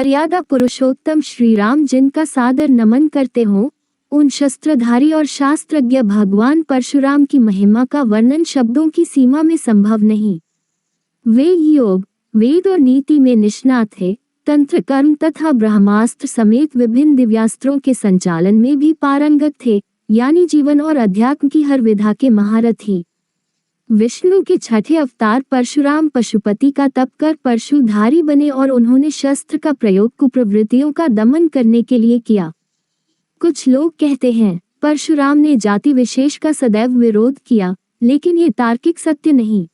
मर्यादा पुरुषोत्तम श्री राम जिनका सादर नमन करते हो, उन शस्त्रधारी और शास्त्रज्ञ भगवान परशुराम की महिमा का वर्णन शब्दों की सीमा में संभव नहीं। वे योग, वेद और नीति में निष्णात थे, तंत्र, कर्म तथा ब्रह्मास्त्र समेत विभिन्न दिव्यास्त्रों के संचालन में भी पारंगत थे, यानी जीवन और अध्यात्म की हर विधा के महारथी। विष्णु के छठे अवतार परशुराम पशुपति का तप कर परशुधारी बने और उन्होंने शस्त्र का प्रयोग कुप्रवृत्तियों का दमन करने के लिए किया। कुछ लोग कहते हैं परशुराम ने जाति विशेष का सदैव विरोध किया, लेकिन ये तार्किक सत्य नहीं।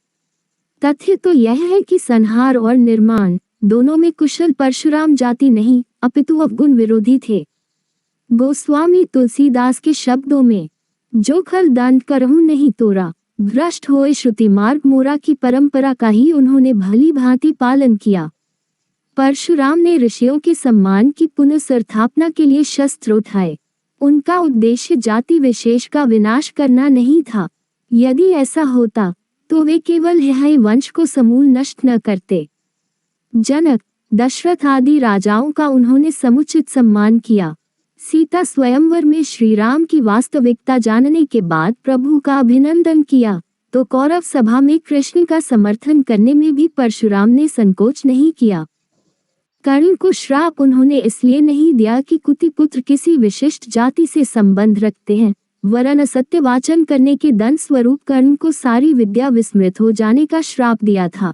तथ्य तो यह है कि संहार और निर्माण दोनों में कुशल परशुराम जाति नहीं अपितु अवगुण विरोधी थे। गोस्वामी तुलसीदास के शब्दों में, जो खल दंड करहूं नहीं तोरा, भ्रष्ट होए श्रुति मार्ग मोरा की परंपरा का ही उन्होंने भली भांति पालन किया। परशुराम ने ऋषियों के सम्मान की पुनर्स्थापना के लिए शस्त्र उठाए। उनका उद्देश्य जाति विशेष का विनाश करना नहीं था। यदि ऐसा होता तो वे केवल यह वंश को समूल नष्ट न करते। जनक, दशरथ आदि राजाओं का उन्होंने समुचित सम्मान किया। सीता स्वयंवर में श्री राम की वास्तविकता जानने के बाद प्रभु का अभिनंदन किया, तो कौरव सभा में कृष्ण का समर्थन करने में भी परशुराम ने संकोच नहीं किया। कर्ण को श्राप उन्होंने इसलिए नहीं दिया कि कुति पुत्र किसी विशिष्ट जाति से संबंध रखते हैं, वरन असत्य वाचन करने के दंड स्वरूप कर्ण को सारी विद्या विस्मृत हो जाने का श्राप दिया था।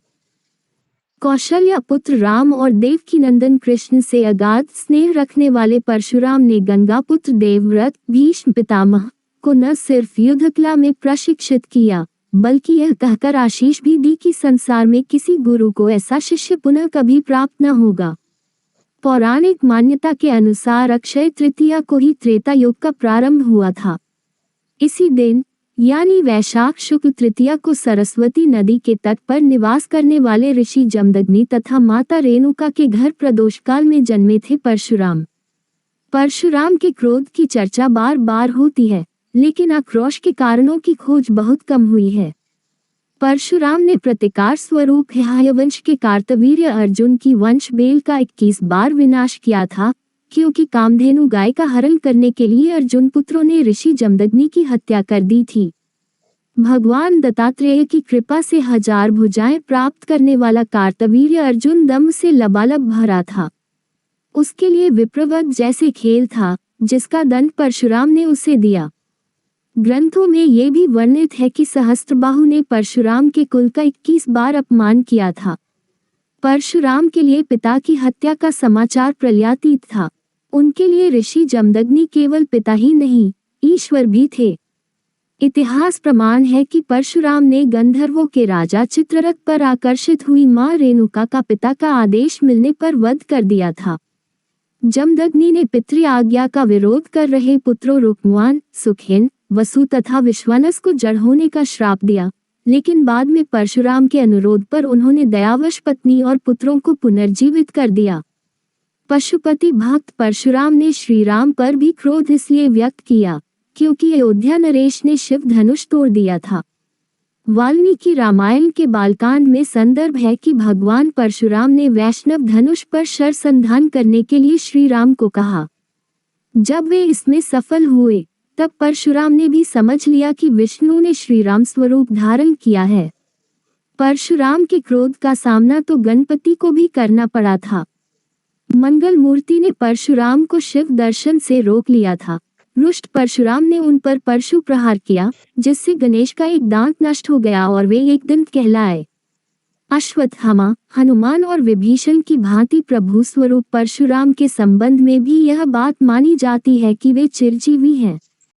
कौशल्या पुत्र राम और देवकी नंदन कृष्ण से अगाध स्नेह रखने वाले परशुराम ने गंगा पुत्र देवव्रत भीष्म पितामह को न सिर्फ युद्धकला में प्रशिक्षित किया, बल्कि यह कहकर आशीष भी दी कि संसार में किसी गुरु को ऐसा शिष्य पुनः कभी प्राप्त न होगा। पौराणिक मान्यता के अनुसार अक्षय तृतीया को ही त्रेता युग का प्रारंभ हुआ था। इसी दिन यानी वैशाख शुक्ल तृतीया को सरस्वती नदी के तट पर निवास करने वाले ऋषि जमदग्नि तथा माता रेणुका के घर प्रदोष काल में जन्मे थे परशुराम। परशुराम के क्रोध की चर्चा बार बार होती है, लेकिन आक्रोश के कारणों की खोज बहुत कम हुई है। परशुराम ने प्रतिकार स्वरूप यज्ञवंश के कार्तवीर्य अर्जुन की वंश बेल का 21 बार विनाश किया था, क्योंकि कामधेनु गाय का हरण करने के लिए अर्जुन पुत्रों ने ऋषि जमदग्नि की हत्या कर दी थी। भगवान दत्तात्रेय की कृपा से 1000 भुजाएं प्राप्त करने वाला कार्तवीर्य अर्जुन दम्भ से लबालब भरा था। उसके लिए विप्रवध जैसे खेल था, जिसका दंड परशुराम ने उसे दिया। ग्रंथों में ये भी वर्णित है कि सहस्त्रबाहु ने परशुराम के कुल का 21 बार अपमान किया था। परशुराम के लिए पिता की हत्या का समाचार प्रलयातीत था। उनके लिए ऋषि जमदग्नि केवल पिता ही नहीं, ईश्वर भी थे। इतिहास प्रमाण है कि परशुराम ने गंधर्वों के राजा चित्ररथ पर आकर्षित हुई मां रेणुका का पिता का आदेश मिलने पर वध कर दिया था। जमदग्नि ने पितृ आज्ञा का विरोध कर रहे पुत्रों रुक्मवान, सुखेन, वसु तथा विश्वानस को जड़ होने का श्राप दिया, लेकिन बाद में परशुराम के अनुरोध पर उन्होंने दयावश पत्नी और पुत्रों को पुनर्जीवित कर दिया। पशुपति भक्त परशुराम ने श्री राम पर भी क्रोध इसलिए व्यक्त किया क्योंकि अयोध्या नरेश ने शिव धनुष तोड़ दिया था। वाल्मीकि रामायण के बालकांड में संदर्भ है कि भगवान परशुराम ने वैष्णव धनुष पर शरसंधान करने के लिए श्री राम को कहा। जब वे इसमें सफल हुए, तब परशुराम ने भी समझ लिया कि विष्णु ने श्री राम स्वरूप धारण किया है। परशुराम के क्रोध का सामना तो गणपति को भी करना पड़ा था। मंगल मूर्ति ने परशुराम को शिव दर्शन से रोक लिया था। रुष्ट परशुराम ने उन पर परशु प्रहार किया, जिससे गणेश का एक दांत नष्ट हो गया और वे एक दंत कहलाए। अश्वत्थामा, हनुमान और विभीषण की भांति प्रभु स्वरूप परशुराम के संबंध में भी यह बात मानी जाती है कि वे चिरंजीवी हैं।